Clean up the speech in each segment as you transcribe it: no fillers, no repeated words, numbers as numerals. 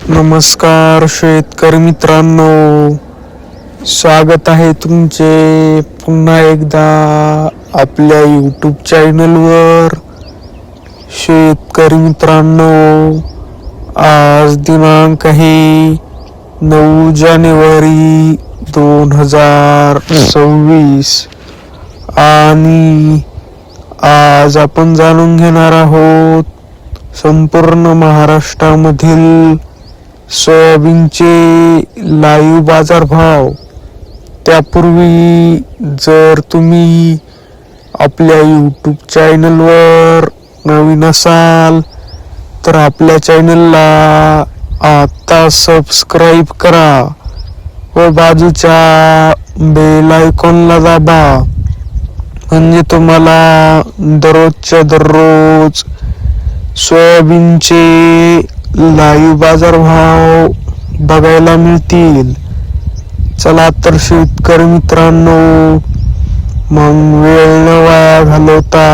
नमस्कार शेतकरी मित्रांनो, स्वागत आहे तुमचे पुन्हा एकदा आपल्या यूट्यूब चॅनलवर. शेतकरी मित्रांनो, आज दिनांक आहे 9 जानेवारी 2026 आणि आज आपण जाणून घेणार आहोत संपूर्ण महाराष्ट्रामधील सोयाबीनचे लाईव्ह बाजारभाव. त्यापूर्वी जर तुम्ही आपल्या यूट्यूब चॅनलवर नवीन असाल तर आपल्या चॅनलला आता सबस्क्राईब करा व बाजूच्या बेल आयकॉनला दाबा, म्हणजे तुम्हाला दररोजच्या दररोज सोयाबीनचे लाईव्ह बाजारभाव बघायला मिळतील. चला तर शेतकरी मित्रांनो, मग वेळ न वाया घालवता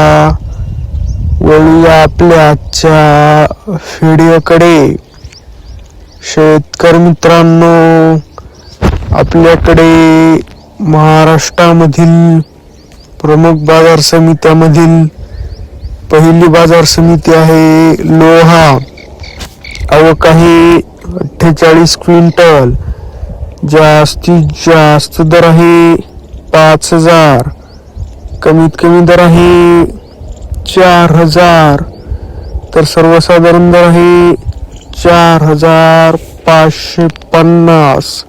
वळूया आपल्या आजच्या व्हिडिओकडे. शेतकरी मित्रांनो, आपल्याकडे महाराष्ट्रामधील प्रमुख बाजार समित्यामधील पहिली बाजार समिती आहे लोहा. आवक आहे 48 क्विंटल. जास्तीत जास्त दर आहे 5,000. कमीत कमी दर आहे 4,000. तर सर्वसाधारण दर आहे 4,550.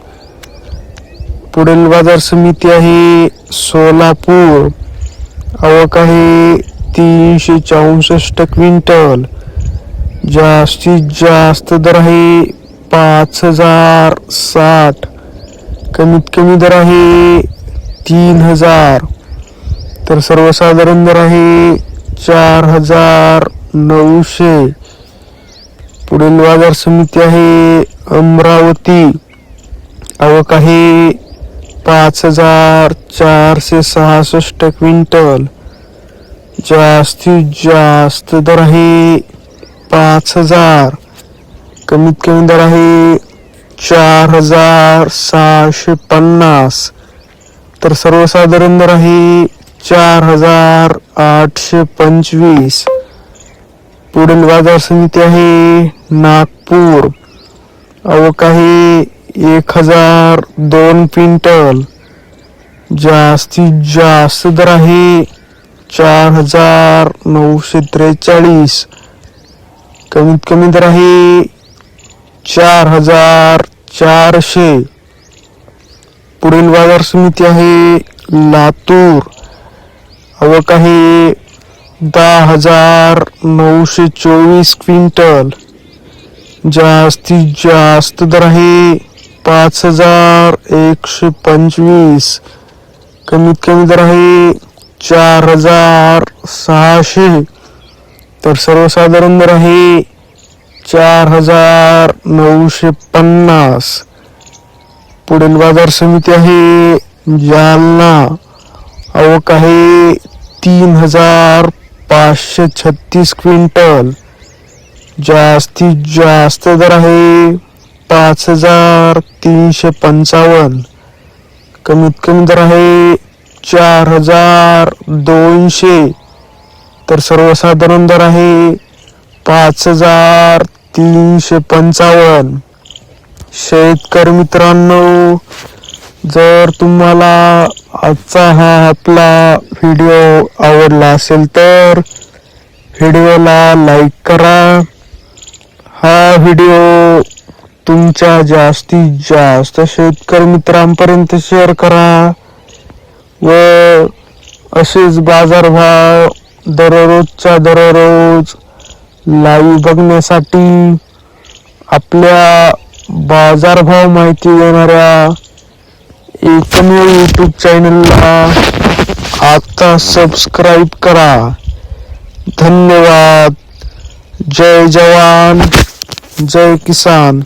पुढील बाजार समिती आहे सोलापूर. आवक आहे 364 क्विंटल. जास्तीत जास्त दर आहे 5,060. कमीत कमी दर आहे 3,000. तर सर्वसाधारण दर आहे 4,900. पुढील बाजार समिती आहे अमरावती. आवक आहे 5,466 क्विंटल. जास्तीत जास्त दर आहे 5,000. कमीत कमी दर आहे 4,650. तर सर्वसाधारण दर आहे 4,825. पुढील बाजार समिती आहे नागपूर. आवक आहे 1,002 क्विंटल. जास्तीत जास्त दर आहे 4,943. कमीत कमी दर आहे 4,400. पुढील बाजार समिती आहे लातूर. आवक आहे 10,924 क्विंटल. जास्तीत जास्त दर आहे 5,125. कमीत कमी दर आहे 4,600. तर सर्वसाधारण दर आहे 4,950. पुढील बाजार समिती आहे जालना. आवक आहे 3,536 क्विंटल. जास्तीत जास्त दर आहे 5,355. कमीत कमी दर आहे 4,200. तर सर्वसाधारण दर आहे 5,355. शेतकरी मित्रांनो, जर तुम्हाला आजचा हा आपला व्हिडिओ आवडला असेल तर व्हिडिओला लाईक करा. हा व्हिडिओ तुमच्या जास्तीत जास्त शेतकरी मित्रांपर्यंत शेअर करा व असेच बाजारभाव दररोजच्या दररोज लाईव्ह बघण्यासाठी आपल्या बाजारभाव माहिती देणाऱ्या एकमेव यूट्यूब चॅनलला आता सबस्क्राईब करा. धन्यवाद. जय जवान, जय किसान.